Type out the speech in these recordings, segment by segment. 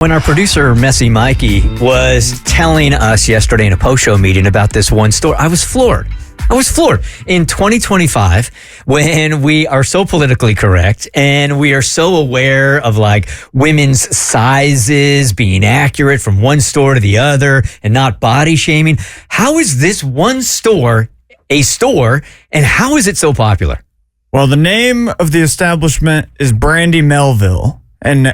When our producer, Messy Mikey, was telling us yesterday in a post-show meeting about this one store, I was floored. In 2025, when we are so politically correct and we are so aware of like women's sizes being accurate from one store to the other and not body shaming, how is this one store a store and how is it so popular? Well, the name of the establishment is Brandy Melville. And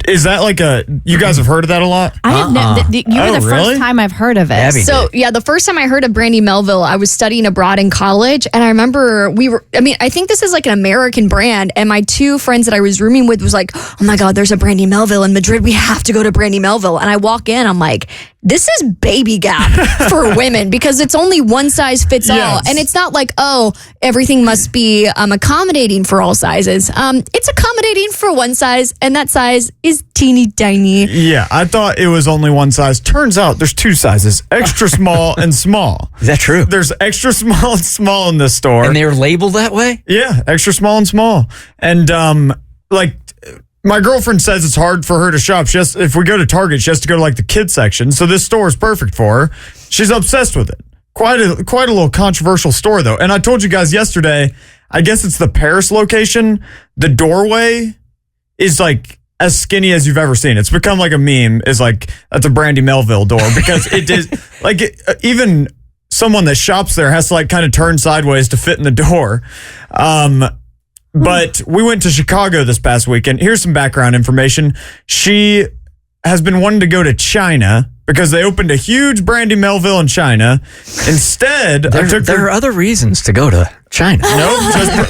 is that like you guys have heard of that a lot? I have you were the first time I've heard of it. Abby did. Yeah, the first time I heard of Brandy Melville, I was studying abroad in college. And I remember I think this is like an American brand. And my two friends that I was rooming with was like, oh my God, there's a Brandy Melville in Madrid. We have to go to Brandy Melville. And I walk in, I'm like, this is baby gap for women because it's only one size fits all. Yes. And it's not like, oh, everything must be accommodating for all sizes. It's accommodating for one size, and that size is teeny tiny. Yeah, I thought it was only one size. Turns out there's two sizes, extra small and small. Is that true? There's extra small and small in this store. And they're labeled that way? Yeah, extra small and small. And my girlfriend says it's hard for her to shop. If we go to Target, she has to go to like the kids section. So this store is perfect for her. She's obsessed with it. Quite a little controversial store though. And I told you guys yesterday, I guess it's the Paris location. The doorway is like as skinny as you've ever seen. It's become like a meme. Is like that's a Brandy Melville door because it is like even someone that shops there has to like kind of turn sideways to fit in the door. But we went to Chicago this past weekend. Here's some background information. She has been wanting to go to China because they opened a huge Brandy Melville in China. Instead, there are other reasons to go to China.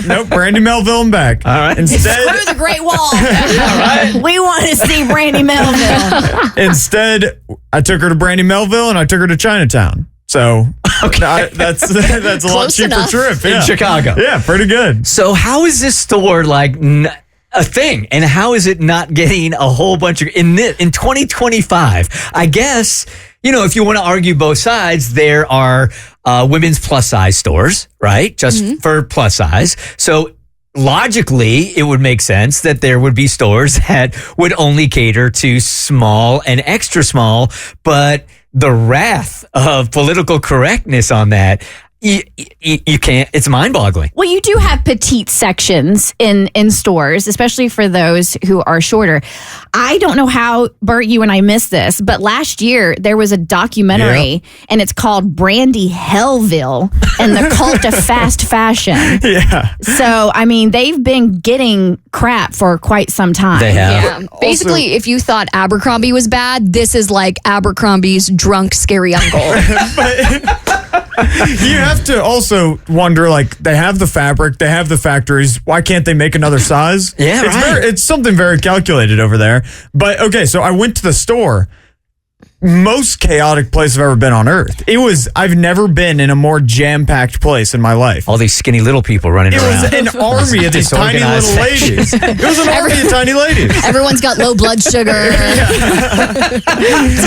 Nope, Brandy Melville and back. All right. Instead, Screw the Great Wall. All right. We want to see Brandy Melville. Instead, I took her to Brandy Melville and I took her to Chinatown. So that's a lot cheaper enough. trip In Chicago. Yeah, pretty good. So how is this store like a thing? And how is it not getting a whole bunch of in 2025? I guess, if you want to argue both sides, there are women's plus size stores, right? Just for plus size. So logically, it would make sense that there would be stores that would only cater to small and extra small, but the wrath of political correctness on that, you can't, it's mind-boggling. Well, you do have petite sections in stores, especially for those who are shorter. I don't know how, Bert, you and I missed this, but last year there was a documentary and it's called Brandy Hellville and the Cult of Fast Fashion. Yeah. So, they've been getting crap for quite some time. They have. Yeah. Basically, if you thought Abercrombie was bad, this is like Abercrombie's drunk, scary uncle. You have to also wonder, like, they have the fabric, they have the factories. Why can't they make another size? Yeah, it's something very calculated over there. But, okay, so I went to the store. Most chaotic place I've ever been on earth. I've never been in a more jam-packed place in my life. All these skinny little people running It around. was an army of these tiny Disorganized little ladies. It was an army of tiny ladies. Everyone's got low blood sugar. So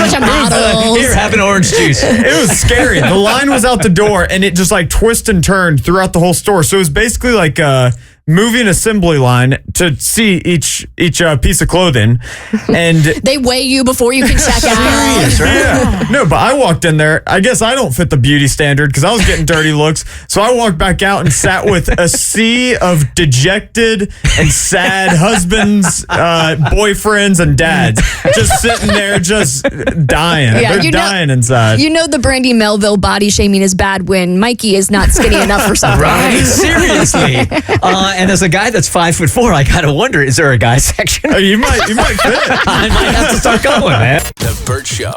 much of models. Here, have an orange juice. It was scary. The line was out the door, and it just like twisted and turned throughout the whole store. So it was basically like a moving assembly line to see each piece of clothing, and They weigh you before you can check out. Serious, right? yeah, no. But I walked in there. I guess I don't fit the beauty standard because I was getting dirty looks. So I walked back out and sat with a sea of dejected and sad husbands, boyfriends, and dads just sitting there, just dying. Yeah, They're dying inside. The Brandy Melville body shaming is bad when Mikey is not skinny enough for something. Right, seriously. And as a guy that's 5'4", I gotta wonder, is there a guy section? You might fit. I might have to start going, man. The Bert Show.